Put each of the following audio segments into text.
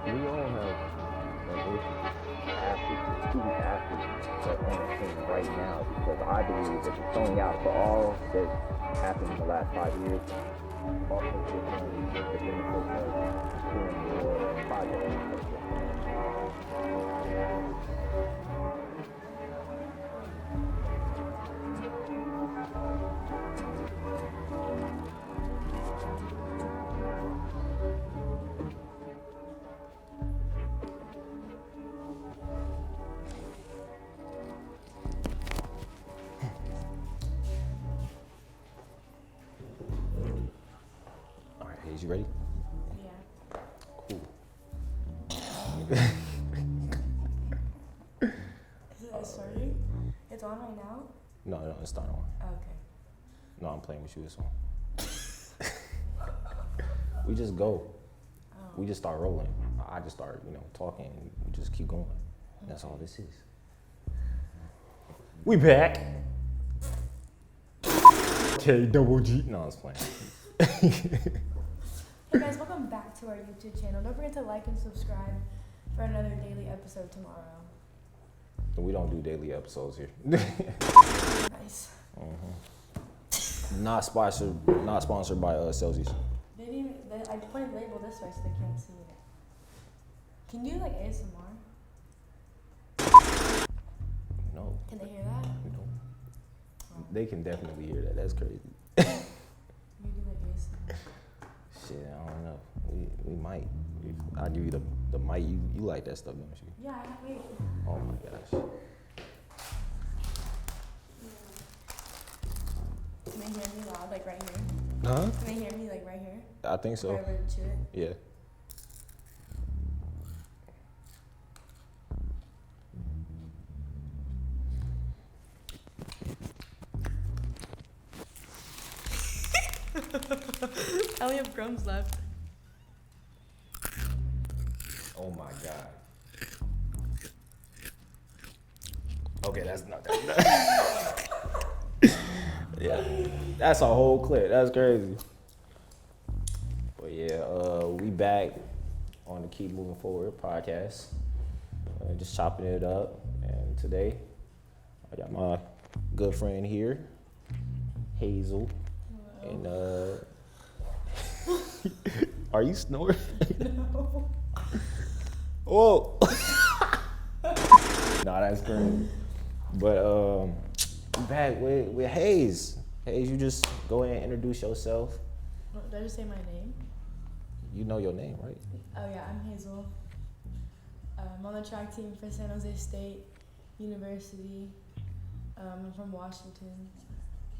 We all have student athletes that's on the team right now because I believe that the throwing out for all that happened in the last 5 years, also different the benefits of doing more projects. All right, Hayes, you ready? Yeah. Cool. Is it starting? It's on right now? No, it's not on. Okay. No, I'm playing with you. It's on. We just go. Oh. We just start rolling. I just start, talking. And we just keep going. That's all this is. We back. K double G. No, I was playing. Hey guys, welcome back to our YouTube channel. Don't forget to like and subscribe for another daily episode tomorrow. We don't do daily episodes here. Nice. Not sponsored by Celsius. They didn't even, I pointed the label this way so they can't see it. Can you do like ASMR? No. Can they hear that? No. They can definitely hear that. That's crazy. You do like ASMR. Shit, I don't know. We might. I'll give you the mic. You like that stuff, don't you? Yeah, I have wait. Oh my gosh. Can they hear me loud, like right here? Huh? Can they hear me like right here? I think so. If I were to chew it? Yeah. I only have crumbs left. Oh my god. Okay, that's not that. Yeah, that's a whole clip. That's crazy. But yeah, we back on the Keep Moving Forward podcast. Just chopping it up. And today, I got my good friend here, Hazel. Hello. And are you snoring? No. Whoa. Nah, that's crazy. But back with Hayes. Hayes, you just go ahead and introduce yourself. Did I just say my name? You know your name, right? Oh yeah, I'm Hazel. I'm on the track team for San Jose State University. I'm from Washington.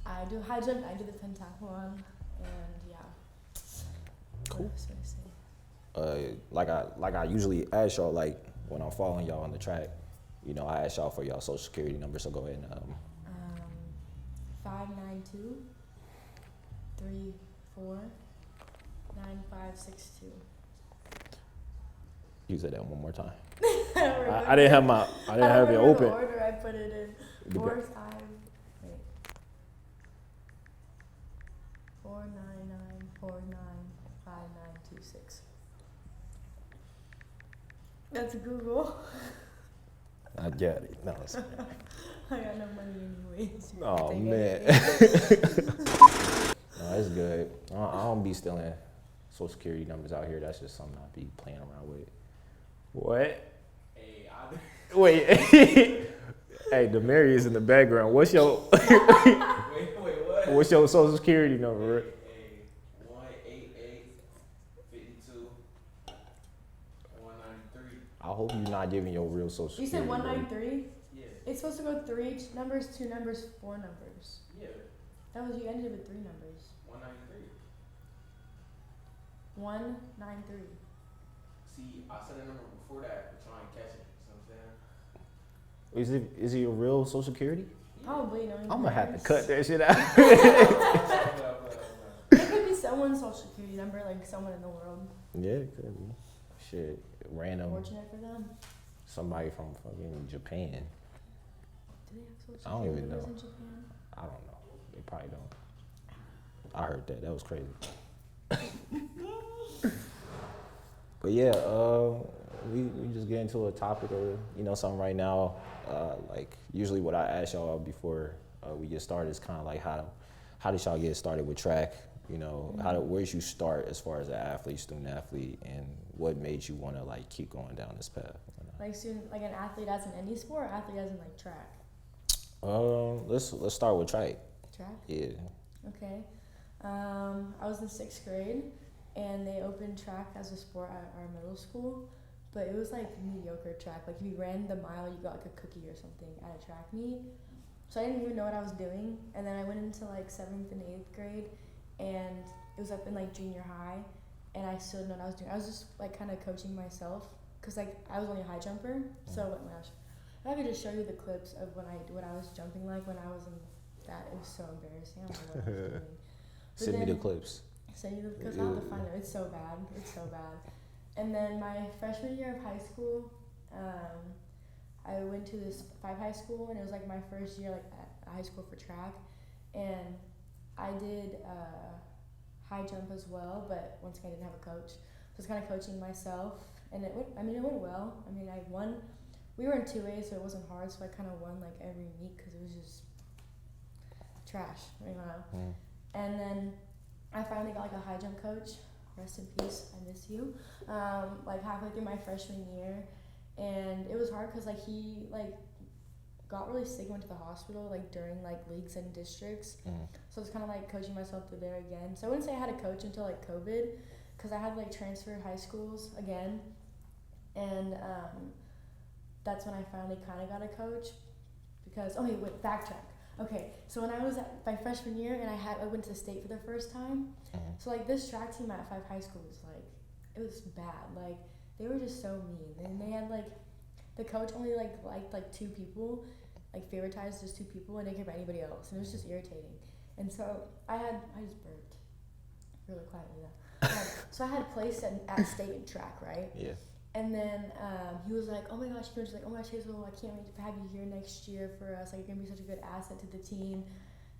I do high jump, I do the pentathlon, and yeah. Cool. What else do I say? Like I usually ask y'all, like when I'm following y'all on the track, I ask y'all for y'all social security number. So go ahead and 592 34 9562. you said that one more time. I I didn't have it open. The order I put it in. 4 5. Wait. 499495926. That's Google. I get it. No, it's, I got no money anyways. oh Take man. it. No, it's good. I don't be stealing social security numbers out here. That's just something I be playing around with. What? Hey, Wait. Hey, Demary is in the background. What's your what? What's your social security number? Hey, 188 52 193. I hope you're not giving your real social You security. said number. 193? Yeah, It's supposed to go 3 numbers, 2 numbers, 4 numbers. yeah, That was, you ended with 3 numbers. 193. 193. See, I said a number before that to try and catch it. You know what I'm saying? Is it your real social security? Probably knowing I'm gonna have to yours. cut that shit out. It could be someone's social security number, like someone in the world. Yeah, it could be. Shit, random. Fortunate for them. Somebody from fucking Japan. Do they have social I don't security even numbers know. in Japan? I don't know. They probably don't. I heard that. That was crazy. But yeah, we just get into a topic or something right now. Like usually, what I ask y'all before we get started is kind of like how did y'all get started with track? Where did you start as far as an student athlete, and what made you want to like keep going down this path? Like an athlete as in any sport, or athlete as in like track? Let's start with track. Track? Yeah. Okay. I was in 6th grade, and they opened track as a sport at our middle school, but it was like mediocre track. Like if you ran the mile, you got like a cookie or something at a track meet. So I didn't even know what I was doing, and then I went into like 7th and 8th grade, and it was up in like junior high, and I still didn't know what I was doing. I was just like kind of coaching myself, cause like I was only a high jumper, so oh my gosh, if I could just show you the clips of what I was jumping like when I was in that, it was so embarrassing. I don't know what I was doing. Send me the clips. Send you the clips. I'll have to find it. It's so bad. It's so bad. And then my freshman year of high school, I went to this 5 high school, and it was like my first year like at high school for track, and I did high jump as well, but once again I didn't have a coach, so I was kind of coaching myself, and it went well. I mean, I won. We were in 2A, so it wasn't hard, so I kind of won like every meet because it was just trash. And then I finally got like a high jump coach. Rest in peace, I miss you. Like halfway through my freshman year, and it was hard because like he like got really sick, went to the hospital like during like leagues and districts. So it's kind of like coaching myself through there again. So I wouldn't say I had a coach until like COVID, because I had like transferred high schools again, and that's when I finally kind of got a coach. Because backtrack. Okay, so when I was at my freshman year, and I went to state for the first time. So like this track team at 5 high school was like, it was bad. Like they were just so mean, and they had like the coach only liked 2 people, like favoritized just 2 people, and didn't care about anybody else, and it was just irritating. And so I just burped really quietly though. So I had placed at state in track, right? Yeah. And then he was like, oh my gosh, oh my gosh, Hazel, I can't wait to have you here next year for us. Like, you're going to be such a good asset to the team.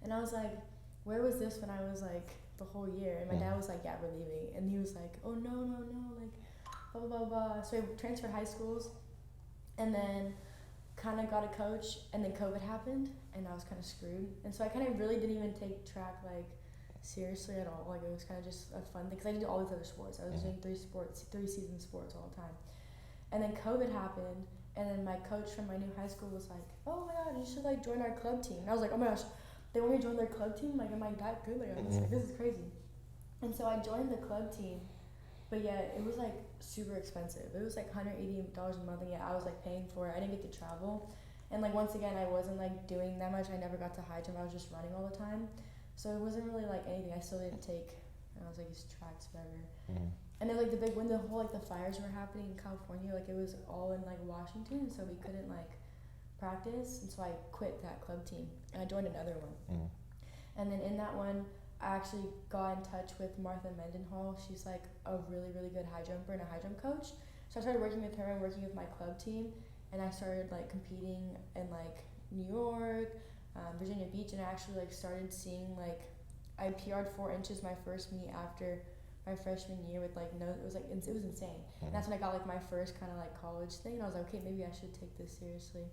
And I was like, where was this when I was like the whole year? And my dad was like, yeah, we're leaving. And he was like, oh no, like blah, blah, blah, blah. So I transferred high schools, and then kind of got a coach, and then COVID happened, and I was kind of screwed. And so I kind of really didn't even take track like seriously at all. Like it was kind of just a fun thing, because I did all these other sports. I was doing 3 season sports all the time. And then COVID happened, and then my coach from my new high school was like, oh my god, you should like join our club team. And I was like, oh my gosh, they want me to join their club team? Like, am I that good? Like, this is crazy. And so I joined the club team, but yeah, it was like super expensive. It was like $180 a month, and yeah, I was like paying for it. I didn't get to travel, and like once again, I wasn't like doing that much. I never got to high jump. I was just running all the time. So it wasn't really like anything. I still didn't take, I was like, these tracks, whatever. And then like when the whole like the fires were happening in California, like it was all in like Washington, so we couldn't like practice. And so I quit that club team, and I joined another one. And then in that one, I actually got in touch with Martha Mendenhall. She's like a really, really good high jumper and a high jump coach. So I started working with her and working with my club team, and I started like competing in like New York, Virginia Beach, and I actually like started seeing like, I PR'd 4 inches my first meet after my freshman year with like it was insane. And that's when I got like my first kind of like college thing, and I was like, okay, maybe I should take this seriously.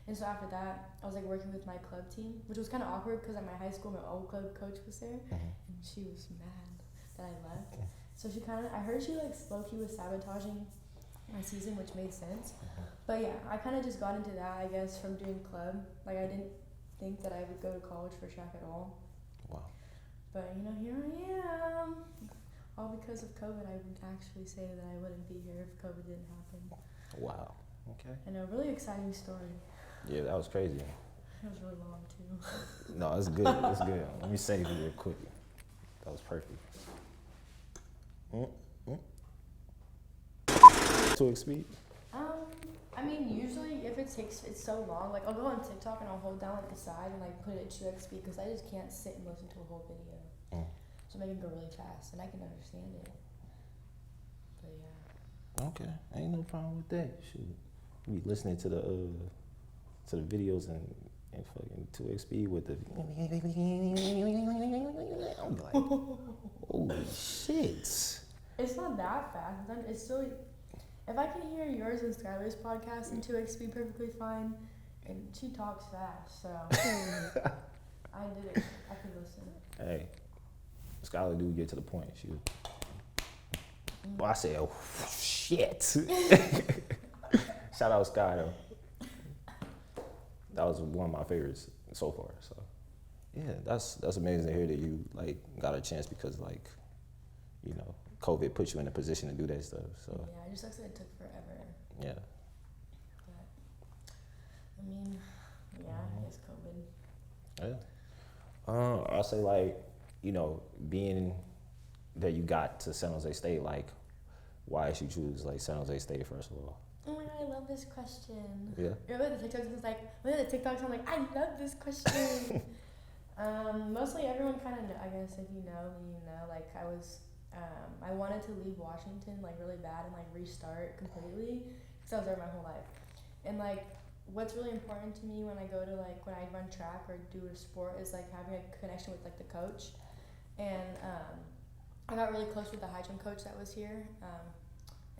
And so after that, I was like working with my club team, which was kind of awkward because at my high school, my old club coach was there, and she was mad that I left. So I heard she like low-key was sabotaging my season, which made sense. But yeah, I kind of just got into that, I guess, from doing club. Like I didn't think that I would go to college for track at all. Wow. But here I am. All because of COVID. I would actually say that I wouldn't be here if COVID didn't happen. Wow. Okay. And a really exciting story. Yeah, that was crazy. It was really long too. No, it's good. It's good. Let me save you real quick. That was perfect. 2x speed? I mean, usually if it's so long, like I'll go on TikTok and I'll hold down like the side and like put it at 2x speed, because I just can't sit and listen to a whole video. So make it go really fast, and I can understand it. But yeah. Okay, ain't no problem with that. Shoot, we listening to the videos and fucking 2x speed with the. I'm like, holy shit. It's not that fast. Then it's still. If I can hear yours and Skylar's podcast in 2x speed perfectly fine, and she talks fast, so I did it. I could listen. Hey, Skylar do get to the point. She. Well, I said, oh, shit. Shout out Sky though. That was one of my favorites so far. So, yeah, that's amazing to hear that you like got a chance because like, you know, COVID put you in a position to do that stuff. So Yeah, it just sucks that it took forever. yeah. But I mean, yeah, I guess COVID. Yeah. I'll say like, you know, being that you got to San Jose State, like, why did you choose like San Jose State first of all? Oh my god, I love this question. Yeah. Remember the TikToks? It's like, when the TikToks, I'm like, I love this question. Mostly everyone kind of, I guess if you know, then you know. Like I wanted to leave Washington like really bad and like restart completely because I was there my whole life. And like, what's really important to me when I go to like when I run track or do a sport is like having a connection with like the coach. And I got really close with the high jump coach that was here.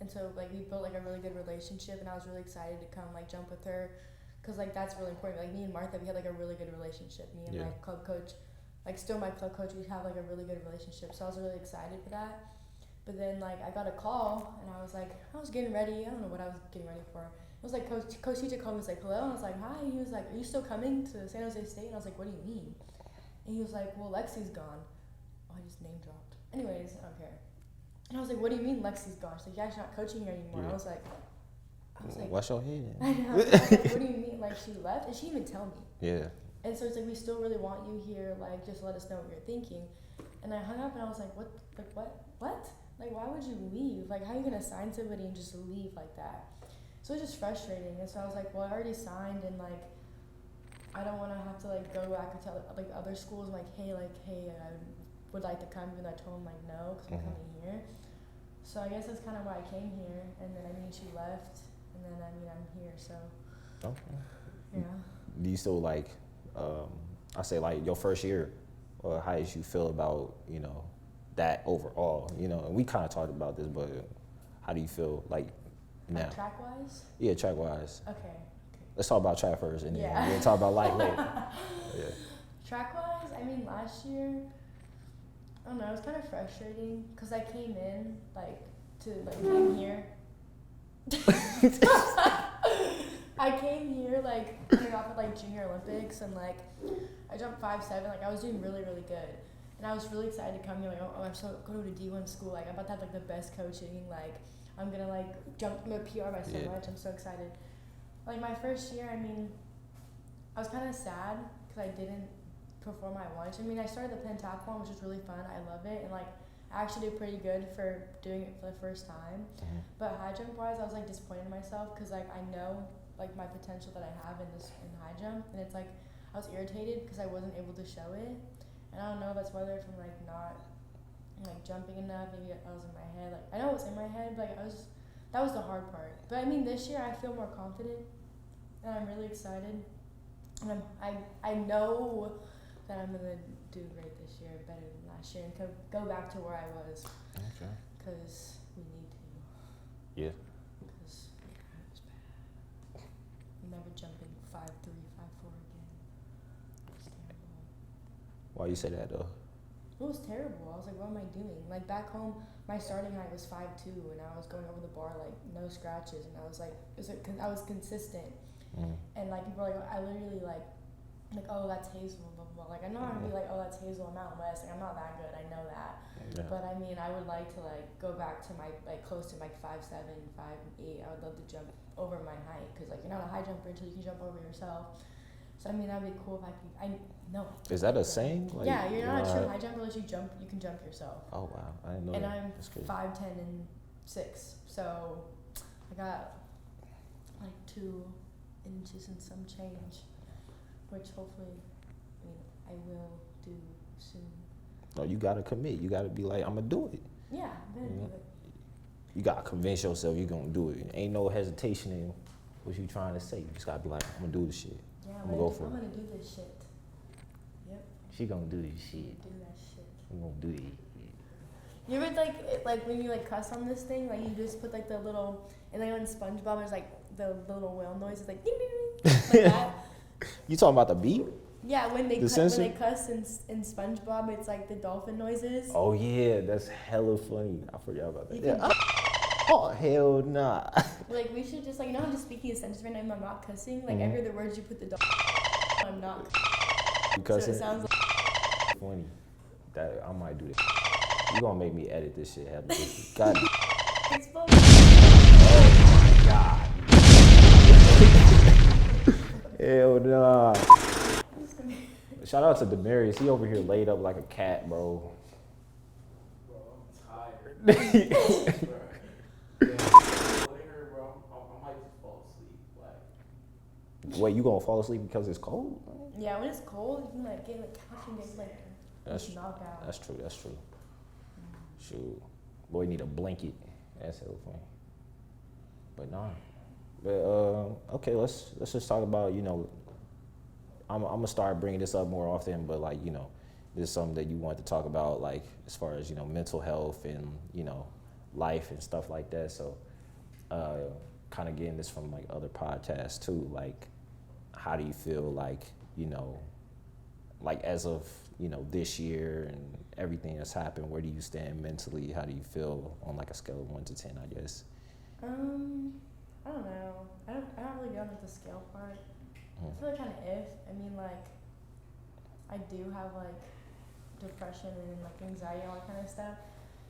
And so like we built like a really good relationship, and I was really excited to come like jump with her, cause like that's really important. Like me and Martha, we had like a really good relationship. Me and my club coach, like still my club coach, we have like a really good relationship. So I was really excited for that. But then like I got a call, and I was like, I was getting ready. I don't know what I was getting ready for. It was like Coach TJ called me, was like, hello, and I was like, hi. He was like, are you still coming to San Jose State? And I was like, what do you mean? And he was like, well, Lexi's gone. Oh, I just name dropped. Anyways, I don't care. And I was like, what do you mean Lexi's gone? She's like, yeah, she's not coaching here anymore. Yeah. I was like, Wash your head. I know. I was like, what do you mean? Like, she left? And she didn't even tell me. Yeah. And so it's like, we still really want you here. Like, just let us know what you're thinking. And I hung up, and I was like, what? Like, what? Like, why would you leave? Like, how are you going to sign somebody and just leave like that? So it was just frustrating. And so I was like, well, I already signed, and like, I don't want to have to like go back and tell like other schools like, hey, I would like to come, even though I told them like no, because I'm coming here. So I guess that's kind of why I came here. And then I mean, she left, and then I mean, I'm here. So Okay. yeah. Do you still like, I say like your first year, or how did you feel about, you know, that overall, you know, and we kind of talked about this, but how do you feel like now? Like track wise? Yeah, track wise. Okay. Let's talk about track first, and then Yeah. we'll talk about light later. Yeah. Track wise, I mean, last year, I don't know, it was kind of frustrating because I came in came here. I came here like coming off of like Junior Olympics, and like I jumped 5'7", like I was doing really, really good. And I was really excited to come here, like, oh, I'm so going to D1 school, like I'm about to have like the best coaching, like I'm gonna like jump, I'm gonna PR by so much, I'm so excited. Like my first year, I mean, I was kind of sad because I didn't perform how I wanted to. I mean, I started the pentathlon, which was really fun, I love it, and like I actually did pretty good for doing it for the first time. Mm-hmm. But high jump wise, I was like disappointed in myself because like I know like my potential that I have in high jump, and it's like I was irritated because I wasn't able to show it. And I don't know if that's whether from like not like jumping enough, maybe I was in my head, like I know it was in my head, but like that was the hard part. But I mean, this year I feel more confident, and I'm really excited, and I know that I'm gonna do great this year, better than last year, and go back to where I was. Okay. Because we need to. Yeah. Because it was bad. I'm never jumping 5'3", 5'4" again. It was terrible. Why you say that though? It was terrible. I was like, what am I doing? Like back home, my starting height was 5'2", and I was going over the bar like no scratches, and I was like, I was consistent. And like people were like, I literally like, oh, that's Hazel, blah, blah, blah. Like, I'm not gonna be like, oh, that's Hazel, I'm out west. Like, I'm not that good, I know that. Yeah. But I mean, I would like to like go back to my, like close to like 5'7", 5'8". I would love to jump over my height, because like you're not a high jumper until you can jump over yourself. So I mean, that'd be cool if I could, Is that a saying? Like, yeah, you're not a true high jumper unless you can jump yourself. Oh wow, I didn't know And that. I'm That's crazy. 5'10" and 6, so I got like 2 inches and some change, which hopefully, I mean, I will do soon. No, you gotta commit. You gotta be like, I'm gonna do it. Yeah, I'm gonna do it. You gotta convince yourself you're gonna do it. Ain't no hesitation in what you trying to say. You just gotta be like, I'm gonna do this shit. Yeah, I'm gonna go for I'm it. gonna do this shit. Yep, She gonna do this shit. do that shit. I'm gonna do it. You ever like when you like cuss on this thing, like you just put like the little, and like on SpongeBob there's like the little whale noise, it's like ding ding ding, like that. You talking about the beat? Yeah, when they The censor? when they cuss in SpongeBob, it's like the dolphin noises. Oh yeah, that's hella funny. I forgot about that. You Yeah. can- Oh hell nah. Like we should just like, you know, I'm just speaking a sentence right now. I'm not cussing. Like Mhm. every other word you put the dolphin. I'm not. Because So it it sounds like. funny. That I might do that. You gonna make me edit this shit heavily. God. It's fun. Oh my god. Hell nah. Shout out to Demarius. He over here laid up like a cat, bro. Bro, I'm tired. Bro. Later, bro, I might just fall asleep. Like, Wait, you gonna fall asleep because it's cold? Yeah, when it's cold, you can like get like couch and get like That's knocked out. That's true. That's true. Shoot, boy, need a blanket. That's hella funny. But nah. But okay, let's just talk about, you know. I'm gonna start bringing this up more often, but like, you know, this is something that you want to talk about, like as far as, you know, mental health and, you know, life and stuff like that. So kind of getting this from like other podcasts too, like how do you feel like, you know, like as of, you know, this year and everything that's happened, where do you stand mentally? How do you feel on like a scale of 1 to 10, I guess? I don't know. I don't really go on like the scale part. I feel like kind of I mean, like, I do have like depression and like anxiety and all that kind of stuff.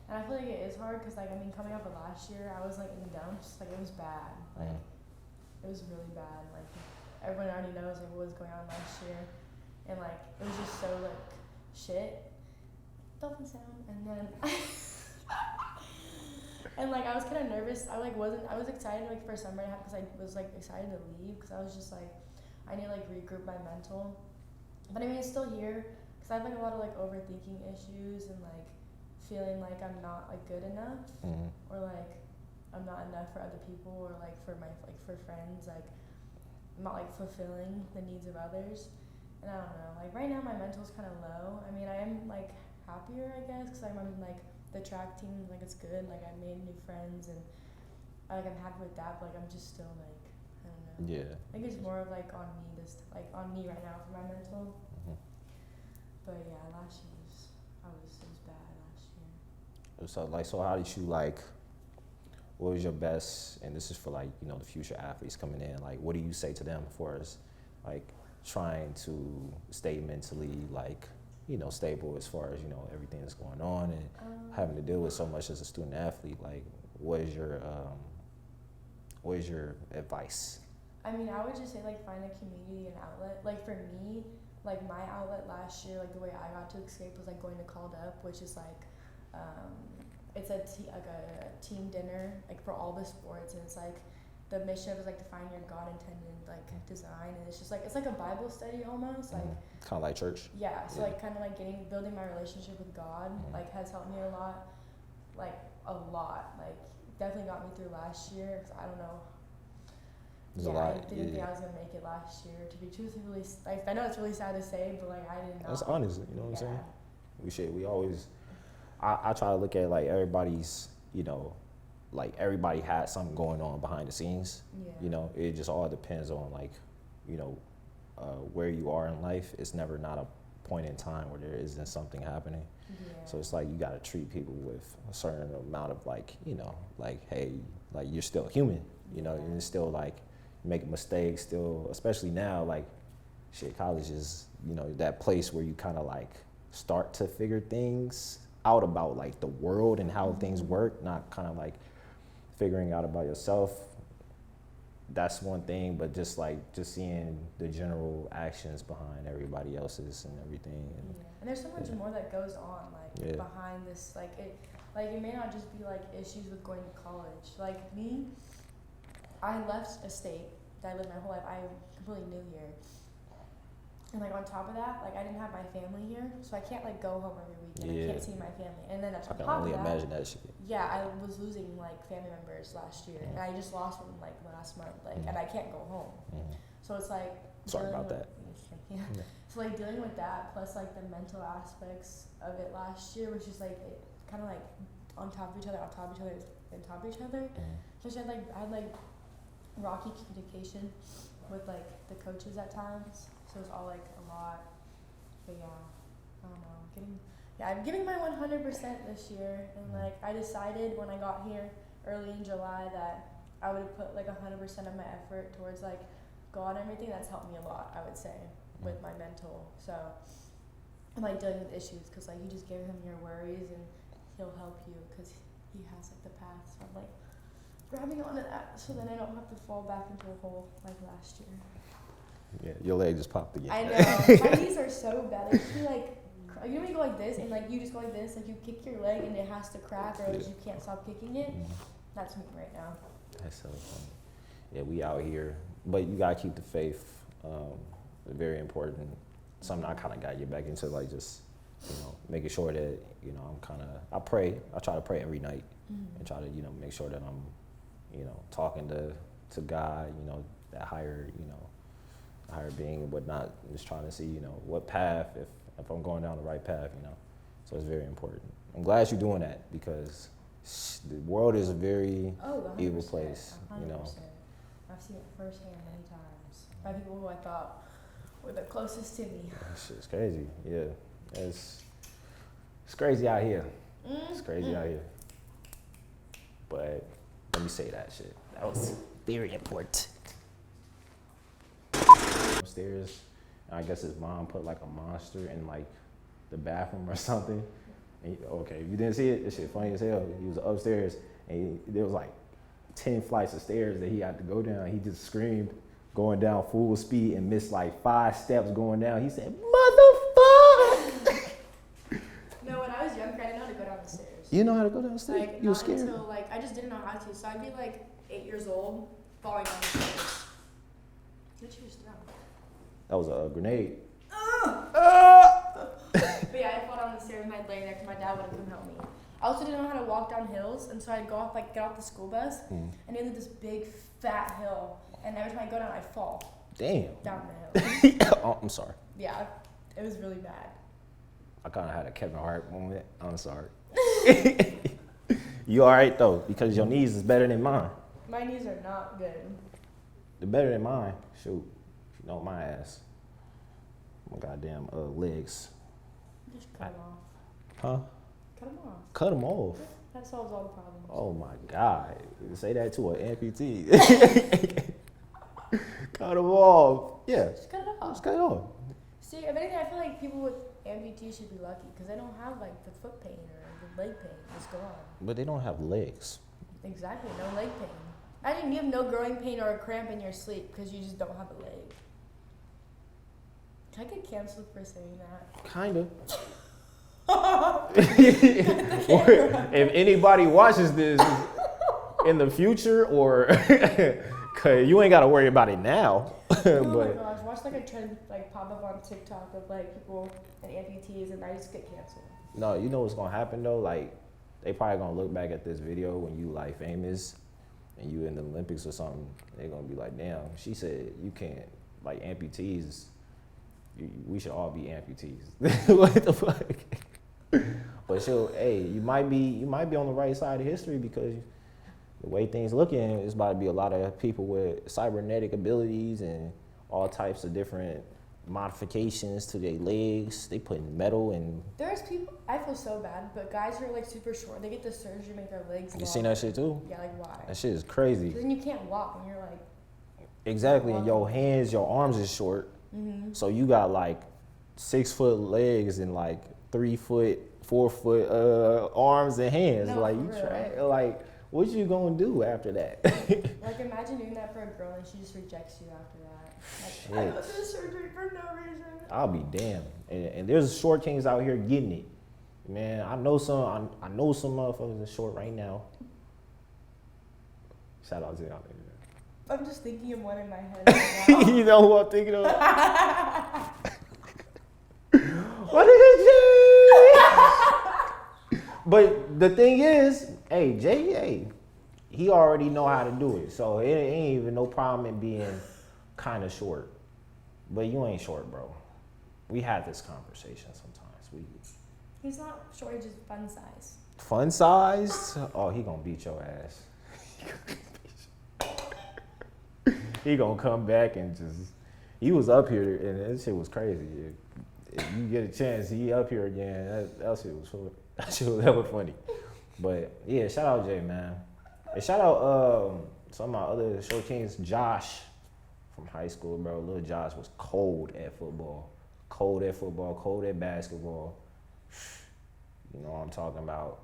And I feel like it is hard because, like, I mean, coming up with last year, I was like in dumps. Like, it was bad. Like, it was really bad. Like, everyone already knows like what was going on last year, and like it was just so like shit. Dolphin sound, and then and like I was kind of nervous. I was excited like for summer to have, because I was like excited to leave because I was just like I need to like regroup my mental. But I mean, it's still here because I have like a lot of like overthinking issues and like feeling like I'm not like good enough, or like I'm not enough for other people, or like for friends, like I'm not like fulfilling the needs of others. And I don't know, like right now my mental's kind of low. I mean, I am like happier, I guess, because I'm like the track team, like it's good, like I made new friends and I'm happy with that, but like I'm just still like, I don't know. Yeah. I think it's more of like on me on me right now for my mental. But yeah, last year it was bad last year. So how did you like, what was your best, and this is for like, you know, the future athletes coming in, like what do you say to them for as like trying to stay mentally like, you know, stable as far as, you know, everything that's going on and having to deal with so much as a student athlete? Like what is your advice? I mean, I would just say like find a community and outlet. Like for me, like my outlet last year, like the way I got to escape was like going to Called Up, which is like it's a team dinner like for all the sports, and it's like the mission is like to find your God intended like design, and it's just like it's like a Bible study almost, like kind of like church. Yeah, so like kind of like building my relationship with God like has helped me a lot, like definitely got me through last year, because I don't know. There's yeah, a lot. I didn't think I was gonna make it last year. To be truthfully, like I know it's really sad to say, but like I did not. That's honest, you know what I'm saying? We always, I try to look at like everybody's, you know, like everybody had something going on behind the scenes. Yeah. You know, it just all depends on like, you know, where you are in life. It's never not a point in time where there isn't something happening. Yeah. So it's like you got to treat people with a certain amount of like, you know, like, hey, like you're still human, you know, and it's still like make mistakes still, especially now, like shit, college is, you know, that place where you kind of like start to figure things out about like the world and how things work, not kind of like figuring out about yourself. That's one thing, but just seeing the general actions behind everybody else's and everything. And there's so much more that goes on like behind this, like it may not just be like issues with going to college. Like me, I left a state that I lived my whole life. I'm completely new here. And like on top of that, like I didn't have my family here, so I can't like go home every weekend. I can't see my family. And then on I can top only of that, imagine that shit. yeah, I was losing like family members last year, and I just lost one like last month, like, and I can't go home. So it's like Sorry about that. Yeah. So like dealing with that plus like the mental aspects of it last year was just like it kind of like on top of each other, on top of each other, on top of each other. So I had like rocky communication with like the coaches at times. So it's all like a lot. But yeah, I don't know. I'm giving my 100% this year, and like I decided when I got here early in July that I would put like 100% of my effort towards like God and everything. That's helped me a lot, I would say, with my mental. So I'm like dealing with issues because like you just give him your worries and he'll help you because he has like the path. So I'm like grabbing onto that so then I don't have to fall back into a hole like last year. Yeah, your leg just popped again. I know. My knees are so bad. Like, you like, you know when you go like this and like you just go like this, like you kick your leg and it has to crack or else you can't stop kicking it. That's me right now. That's so funny. Yeah, we out here, but you gotta keep the faith. Very important. Something I kind of got to get back into, like just making sure that I pray. I try to pray every night and try to make sure that I'm talking to God, that higher higher being and whatnot. Just trying to see what path, if I'm going down the right path, So it's very important. I'm glad you're doing that because the world is a very evil place. 100%. I've seen it firsthand many times by people who I thought were the closest to me. That shit's crazy. Yeah, it's crazy out here. It's crazy out here. But let me say that shit. That was very important. Upstairs, and I guess his mom put like a monster in like the bathroom or something. And okay, if you didn't see it, this shit funny as hell. He was upstairs and there was like 10 flights of stairs that he had to go down. He just screamed going down full speed and missed like 5 steps going down. He said, "Motherfucker!" No, when I was younger, I didn't know how to go down the stairs. You know how to go down the stairs? Like, you were not scared? until, like, I just didn't know how to. So I'd be like 8 years old, falling down the stairs. What you just throw? That was a grenade. But yeah, I fall down the stairs and I'd lay there because my dad wouldn't come help me. I also didn't know how to walk down hills, and so I'd get off the school bus, and it was this big fat hill, and every time I go down, I'd fall. Damn. Down the hill. Oh, I'm sorry. Yeah, it was really bad. I kind of had a Kevin Hart moment. I'm sorry. You all right though? Because your knees is better than mine. My knees are not good. They're better than mine. Shoot, if you know my ass. My goddamn legs. Just cut them off. Huh? Cut them off. Cut them off. That solves all the problems. Oh my God. Say that to an amputee. Cut them off. Yeah. Just cut it off. Just cut it off. See, if anything, I feel like people with amputees should be lucky because they don't have like the foot pain or the leg pain. It's gone. But they don't have legs. Exactly, no leg pain. I mean, you have no growing pain or a cramp in your sleep because you just don't have a leg. Can I get canceled for saying that? Kind of. If anybody watches this in the future, or cause you ain't got to worry about it now. Oh my gosh, watch like a trend like pop up on TikTok of like people and amputees, and I just get canceled. No, you know what's gonna happen though? Like, they probably gonna look back at this video when you like famous and you in the Olympics or something. They're gonna be like, damn, she said you can't, like amputees. We should all be amputees. What the fuck? But you might be on the right side of history because the way things looking, it's about to be a lot of people with cybernetic abilities and all types of different modifications to their legs. They putting metal and. There's people, I feel so bad, but guys who are like super short, they get the surgery to make their legs You longer. seen that shit too? Yeah, like why? That shit is crazy. Then you can't walk, and you're like. Exactly, and your hands, your arms is short. Mm-hmm. So you got like 6 foot legs and like 3 foot, 4 foot arms and hands. No, like for you real. try, like what you gonna do after that? Like imagine doing that for a girl and she just rejects you after that. Like, I go through the surgery for no reason. I'll be damned. And there's short kings out here getting it. Man, I know some motherfuckers that's short right now. Shout out to y'all. I'm just thinking of one in my head right now. You know who I'm thinking of? What is it, Jay? But the thing is, hey, Jay, he already know how to do it. So it ain't even no problem in being kind of short. But you ain't short, bro. We had this conversation sometimes. He's not short, he's just fun size. Fun sized? Oh, he gonna beat your ass. He gonna come back and just. He was up here and that shit was crazy. If you get a chance, he up here again. That shit was funny. That shit was hella funny. But yeah, shout out Jay, man. And shout out some of my other short kings, Josh from high school, bro. Little Josh was cold at football. Cold at football, cold at basketball. You know what I'm talking about.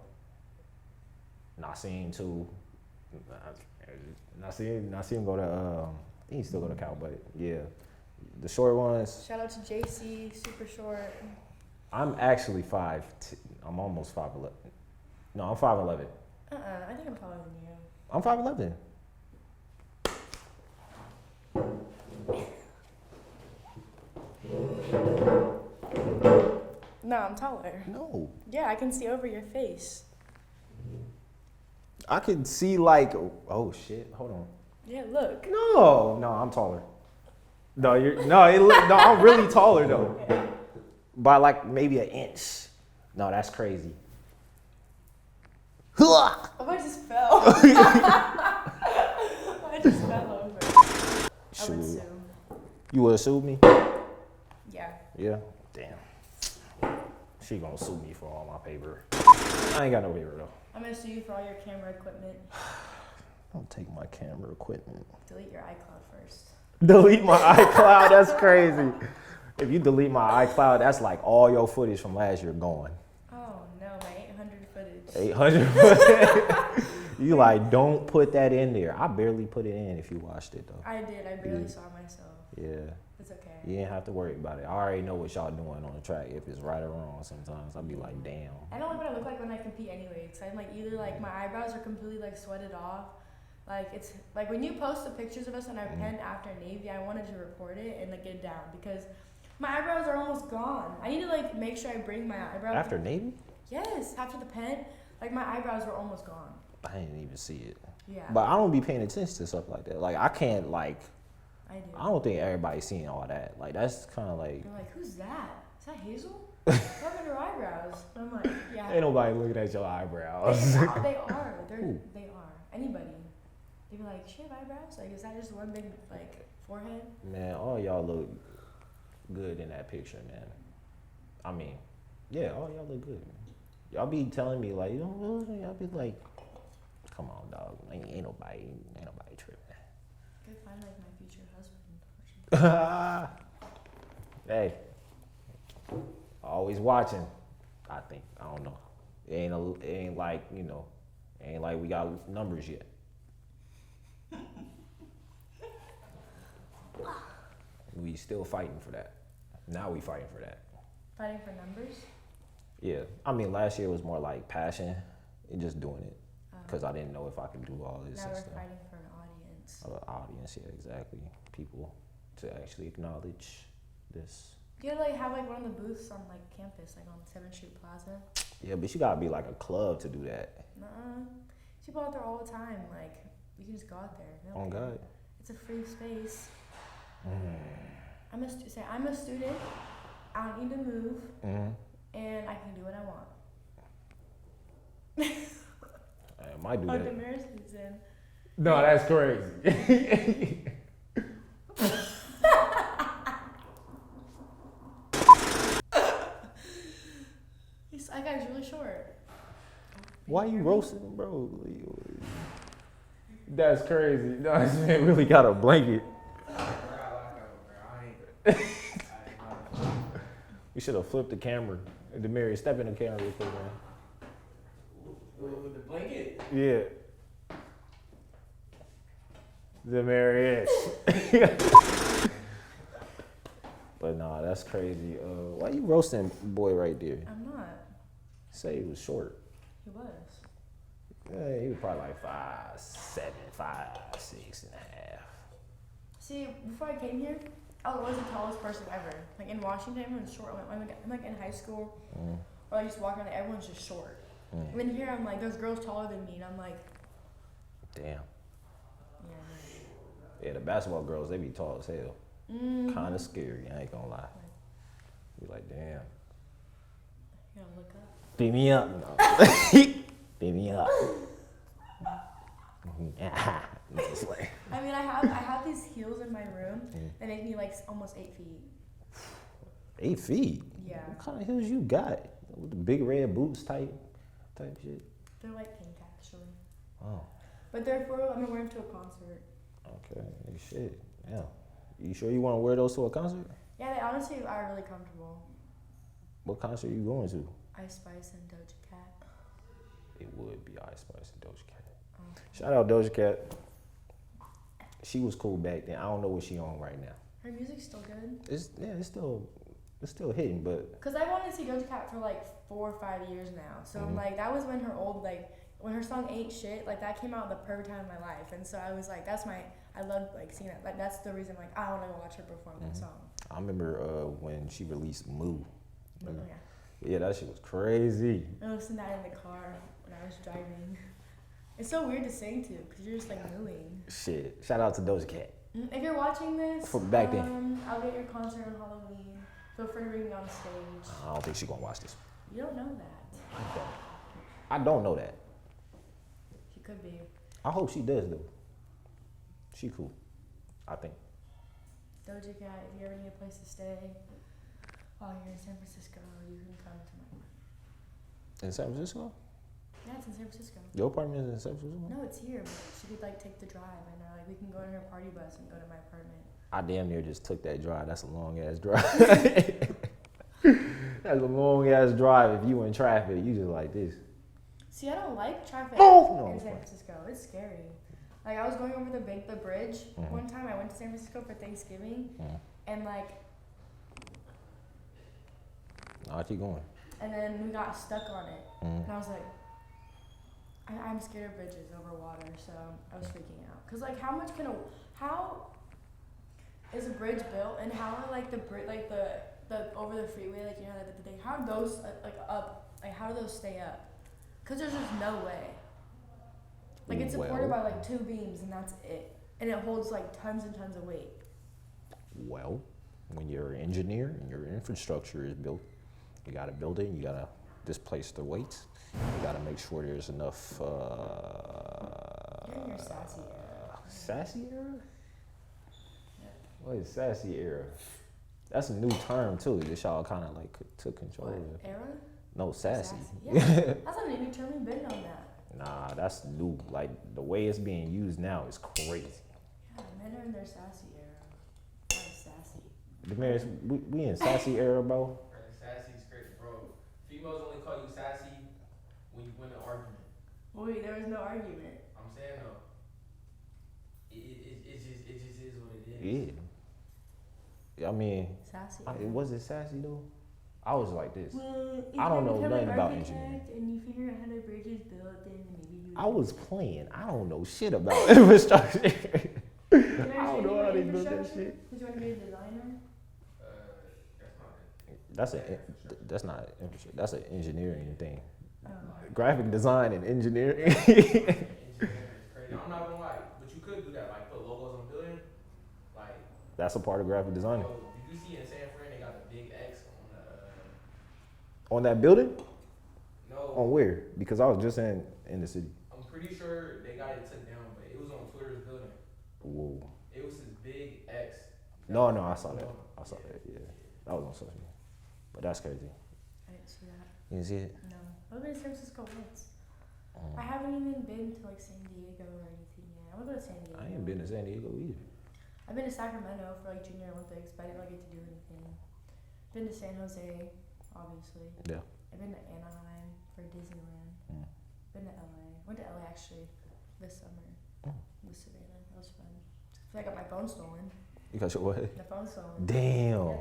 Nassim too. Nassim go to he still go to Cal, but yeah. The short ones. Shout out to JC, super short. I'm actually 5'. I'm almost 5'11. No, I'm 5'11. I think I'm taller than you. I'm 5'11. No, I'm taller. No. Yeah, I can see over your face. I can see like, oh shit, hold on. Yeah, look. No, I'm taller. No, I'm really taller though. By like maybe an inch. No, that's crazy. Oh, I just fell. I just fell over. I would sue. You would have sued me? Yeah. Yeah? Damn. She gonna sue me for all my paper. I ain't got no paper though. I'm gonna sue you for all your camera equipment. Don't take my camera equipment. Delete your iCloud first. Delete my iCloud, that's crazy. If you delete my iCloud, that's like all your footage from last year gone. Oh no, my 800 footage. 800 footage. You like, don't put that in there. I barely put it in if you watched it though. I did, I barely saw myself. Yeah. It's okay. You didn't have to worry about it. I already know what y'all doing on the track. If it's right or wrong, sometimes I'll be like, damn. I don't like what I look like when I compete anyway. Cause I'm like either like my eyebrows are completely like sweated off. Like it's like when you post the pictures of us on our pen after Navy, I wanted to report it and like get it down because my eyebrows are almost gone. I need to like make sure I bring my eyebrows. After Navy? Yes, after the pen, like my eyebrows were almost gone. I didn't even see it. Yeah. But I don't be paying attention to stuff like that. Like I can't like. I do. I don't think everybody's seeing all that. Like that's kind of like. They're like, who's that? Is that Hazel? Look at her eyebrows. And I'm like, yeah. Ain't nobody looking at your eyebrows. They are. They are. Anybody. They'd be like, she have eyebrows? Like, is that just one big, like, forehead? Man, all y'all look good in that picture, man. I mean, yeah, all y'all look good. Y'all be telling me, like, you know, y'all be like, come on, dog. Ain't nobody tripping. Could find, like, my future husband. Hey, always watching, I think. I don't know. It ain't like, you know, ain't like we got numbers yet. We still fighting for that. Now we fighting for that. Fighting for numbers? Yeah. I mean, last year was more like passion and just doing it. Because I didn't know if I could do all this now and we're stuff. fighting for an audience. Audience, yeah, exactly. People to actually acknowledge this. Do you like have like one of the booths on like campus, like on 7th Street Plaza? Yeah, but you gotta be like a club to do that. Nuh-uh. People out there all the time. Like, you can just go out there. They don't On care. God. It's a free space. I'm a student. I don't need to move, and I can do what I want. I might do On that. the mirror season. No, that's crazy. That guy's really short. Why you roasting him, bro? That's crazy. No, this man really got a blanket. We should have flipped the camera. Demarius, step in the camera real quick, man. With the blanket? Yeah. Demarius. But nah, that's crazy. Why you roasting boy right there? I'm not. Say he was short. He was. Yeah, he was probably like 5'7", 5'6.5". See, before I came here, I was always the tallest person ever. Like in Washington, everyone's short. I'm like in high school, or I just walk around, everyone's just short. And then here, I'm like, there's girls taller than me, and I'm like, Damn. yeah. Yeah, the basketball girls, they be tall as hell. Mm-hmm. Kind of scary, I ain't gonna lie. Be like, damn. You gotta look up. Beat me up. No. Beat me up. Just like, I mean, I have these heels in my room that make me like almost 8 feet. 8 feet? Yeah. What kind of heels you got? With the big red boots type shit? They're like pink actually. Oh. But they're for I'm gonna wear them to a concert. Okay. Shit. Yeah. You sure you want to wear those to a concert? Yeah, they honestly are really comfortable. What concert are you going to? Ice Spice and Doja Cat. It would be Ice Spice and Doja Cat. Oh. Shout out Doja Cat. She was cool back then. I don't know what she on right now. Her music's still good. It's still hitting, but Cause I wanted to see Doja Cat for like 4 or 5 years now. So I'm like, that was when her old when her song Ain't Shit, like that came out at the perfect time in my life. And so I was like, I love like seeing that. Like that's the reason like I want to go watch her perform that song. I remember when she released Moo. But, Yeah, that shit was crazy. I listened to that in the car when I was driving. It's so weird to sing to because you're just like mooing. Shit. Shout out to Doja Cat. If you're watching this, From back then. I'll be at your concert on Halloween. Feel free to bring me on stage. I don't think she gonna watch this. You don't know that. I don't know that. She could be. I hope she does though. She cool. I think. Doja Cat, if you ever need a place to stay while you're in San Francisco, you can come to my. In San Francisco? Yeah, it's in San Francisco. Your apartment is in San Francisco? No, it's here, but she could like take the drive, and like we can go in her party bus and go to my apartment. I damn near just took that drive. That's a long ass drive. That's a long ass drive. If you in traffic, you just like this. See, I don't like traffic in San Francisco. It's scary. Like I was going over the bridge one time. I went to San Francisco for Thanksgiving, and like. I'll keep going. And then we got stuck on it, and I was like, I'm scared of bridges over water, so I was freaking out. Cause like, how is a bridge built, and how are like the over the freeway, like you know the thing, how do those how do those stay up? Cause there's just no way. Like it's supported by like 2 beams, and that's it, and it holds like tons and tons of weight. Well, when you're an engineer and your infrastructure is built, you gotta build it. You gotta displace the weights. You gotta make sure there's enough. You're in your sassy era. Sassy era? Yeah. What is sassy era? That's a new term too. That y'all kind of like took control of. Era? No, sassy. Yeah, that's not a new term. We've been on that. Nah, that's new. Like the way it's being used now is crazy. Yeah, men are in their sassy era. Not sassy. Damaris, we in sassy era, bro. Sassy's crazy, bro. Females only call you sassy when you win an argument. Wait, there was no argument. I'm saying though, it just is what it is. Yeah. I mean, Sassy. was it sassy though? I was like this. Well, I don't know nothing about engineering. And you figure out how the bridge is built, then maybe you. I was playing. I don't know shit about infrastructure. I don't know how they built that shit. Did you want to be a designer? That's not infrastructure. That's an engineering thing. Oh. Graphic design and engineering. Engineering is crazy. I'm not gonna lie, but you could do that, like put logos on the building. Like That's a part of graphic design. did you see in San Fran they got the big X on the On that building? no. On where? Because I was just in the city. I'm pretty sure they got it took down, but it was on Twitter's building. Whoa. It was this big X. No, I saw that. I saw that. Yeah, that was on social media. But that's crazy. I didn't see that. You didn't see it? No. I've been to San Francisco once. I haven't even been to like San Diego or anything yet. I want to go to San Diego. I ain't been to San Diego either. I've been to Sacramento for like Junior Olympics, but I didn't really get to do anything. Been to San Jose, obviously. Yeah. I've been to Anaheim for Disneyland. Been to LA. Went to LA actually this summer. With Savannah. That was fun. I feel like I got my phone stolen. You got your what? The phone stolen. Damn. Yeah.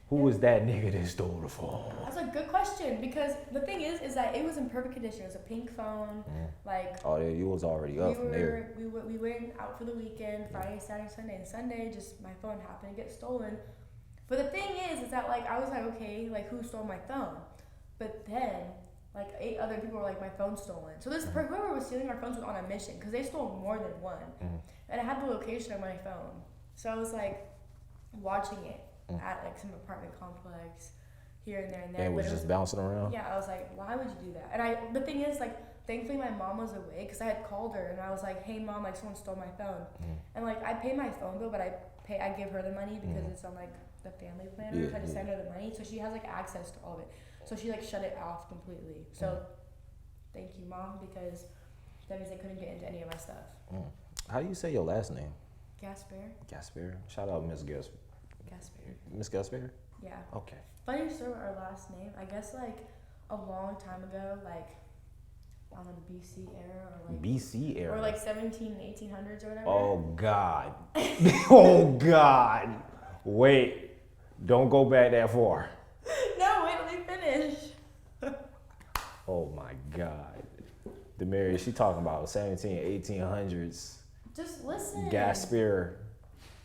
Who was that nigga that stole the phone? That's a good question because the thing is that it was in perfect condition. It was a pink phone. Like. Oh, yeah, you was already up from there. We went out for the weekend, Friday, Saturday, Sunday, and Sunday. Just my phone happened to get stolen. But the thing is that like I was like, okay, like who stole my phone? But then like 8 other people were like, my phone's stolen. So this whoever was stealing our phones was on a mission because they stole more than one, and I had the location of my phone. So I was like watching it at like some apartment complex, here and there and there. And was but it just bouncing around? Yeah, I was like, why would you do that? And the thing is, like, thankfully my mom was away because I had called her and I was like, hey mom, like someone stole my phone. And like I pay my phone bill, but I give her the money because it's on like the family planner. Yeah, So I just send her the money, so she has like access to all of it. So she like shut it off completely. So thank you, mom, because that means they couldn't get into any of my stuff. How do you say your last name? Gasper. Gasper. Shout out Miss Gasper. Gasper. Miss Gasper? Yeah. Okay. Funny story with our last name. I guess like a long time ago, like on the BC era or like BC era. or like 1800s or whatever. Oh God. Oh God. Wait. Don't go back that far. No, wait, let me finish. Oh my God. Demaria, she talking about 1800s. Just listen. Gasper.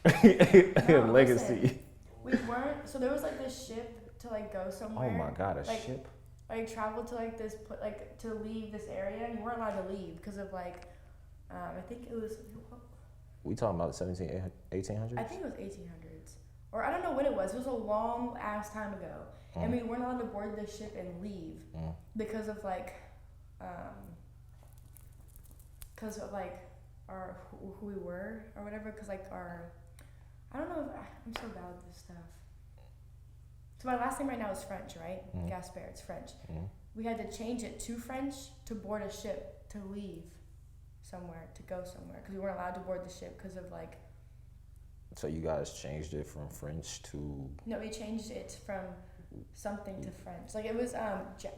No, Legacy. listen. We weren't. So there was like this ship to like go somewhere. Oh my God, a like, ship? Like travel to like this, like to leave this area, and you weren't allowed to leave because of like, I think it was. We talking about the 1800s? I think it was 1800s, or I don't know when it was. It was a long ass time ago, and we weren't allowed to board the ship and leave because of like, our who we were or whatever. Because like our, I don't know. I'm so bad with this stuff. So my last name right now is French, right? Gasper, it's French. We had to change it to French to board a ship to leave somewhere, to go somewhere, because we weren't allowed to board the ship because of like. So you guys changed it from French to. No, we changed it from something to French. Like it was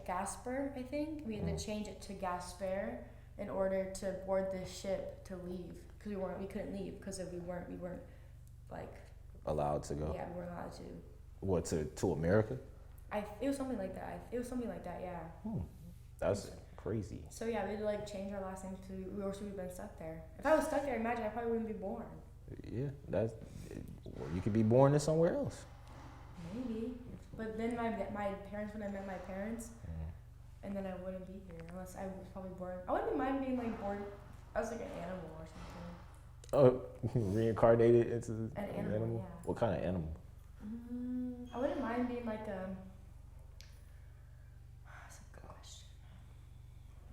Gasper, I think. We had to change it to Gasper in order to board the ship to leave, because we couldn't leave because we weren't like. Allowed to go. Yeah, we weren't allowed to. What, to America? It was something like that. Yeah. That's crazy. So yeah, we had to like change our last name to. We've been stuck there. If I was stuck there, imagine I probably wouldn't be born. Yeah, well, you could be born in somewhere else. Maybe, but then my parents wouldn't have met my parents, and then I wouldn't be here unless I was probably born. I wouldn't mind being like born as like an animal or something. Oh, reincarnated into An animal. Yeah. What kind of animal? I wouldn't mind being like a. That's a good question.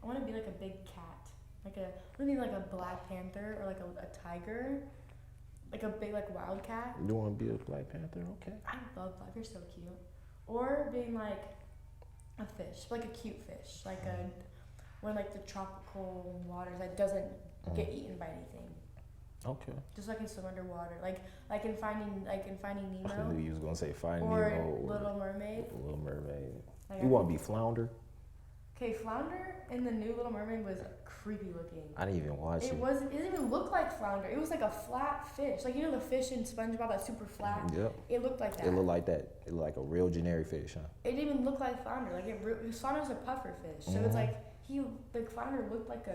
I want to be like a big cat, I want to be like a Black Panther or like a tiger, like a big like wild cat. You want to be a Black Panther? Okay. I love Black. They're so cute. Or being like a fish, like a cute fish, like one like the tropical waters that doesn't get eaten by anything. Okay. Just like in swim underwater, like in Finding Nemo. I knew you was gonna say Finding or Nemo or Little Mermaid. Little Mermaid. Like You want to be Flounder? Okay, Flounder in the new Little Mermaid was creepy looking. I didn't even watch it. It didn't even look like Flounder. It was like a flat fish, like you know the fish in SpongeBob that's super flat. Yep. It looked like that. It looked like that. It looked like a real generic fish, huh? It didn't even look like Flounder. Flounder's a puffer fish, so it's like Flounder looked like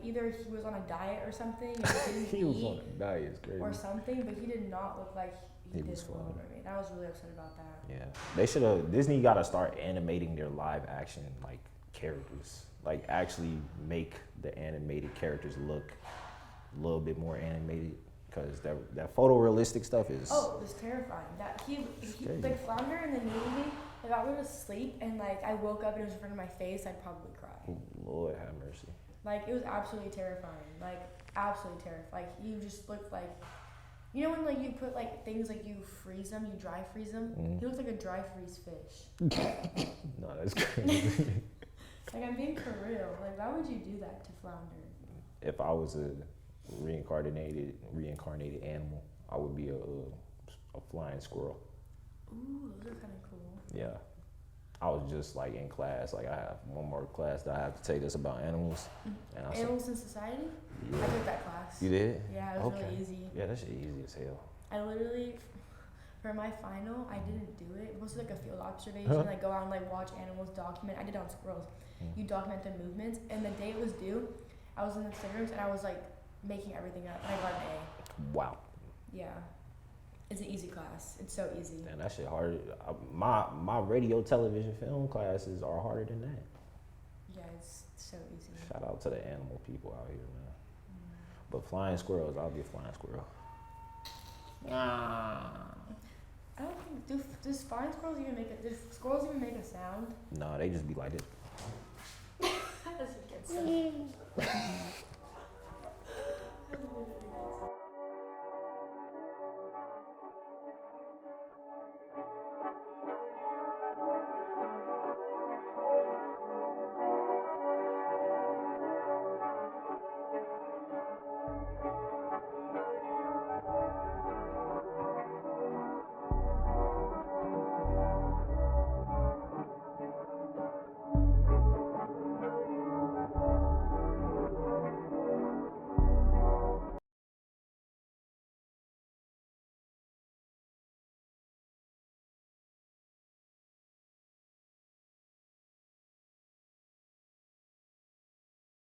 either he was on a diet or something, and didn't He was on a diet, it's crazy. or something, but he did not look like he did was in Little Flounder. Mermaid. I was really upset about that. Yeah, they should have. Disney got to start animating their live action like characters. Like actually make the animated characters look a little bit more animated, because that photorealistic stuff is. Oh, it was terrifying. That he like Flounder in the movie. If I went to sleep and like I woke up and it was in front of my face, I'd probably cry. Lord have mercy. Like it was absolutely terrifying. Like absolutely terrifying. Like you just looked like, you know when like you put like things like you freeze them, you dry freeze them. He looks like a dry freeze fish. No, that's crazy. Like I'm being for real. Like why would you do that to Flounder? If I was a reincarnated animal, I would be a flying squirrel. Ooh, those are kind of cool. Yeah. I was just like in class, like I have one more class that I have to take that's about animals. And I Animals in Society? Yeah. I took that class. You did? Yeah, it was Okay. really easy. Yeah, that shit easy as hell. I literally, for my final, I didn't do it. It was like a field observation, like go out and like watch animals, document. I did it on squirrels. You document their movements, and the day it was due, I was in the study rooms and I was like making everything up, and I got an A. Wow. Yeah. It's an easy class. It's so easy. Man, that shit hard. My radio, television, film classes are harder than that. Yeah, it's so easy. Shout out to the animal people out here, man. But flying squirrels, I'll be a flying squirrel. I don't think do spine squirrels even make a do squirrels even make a sound? No, they just be like this. How does it get sound?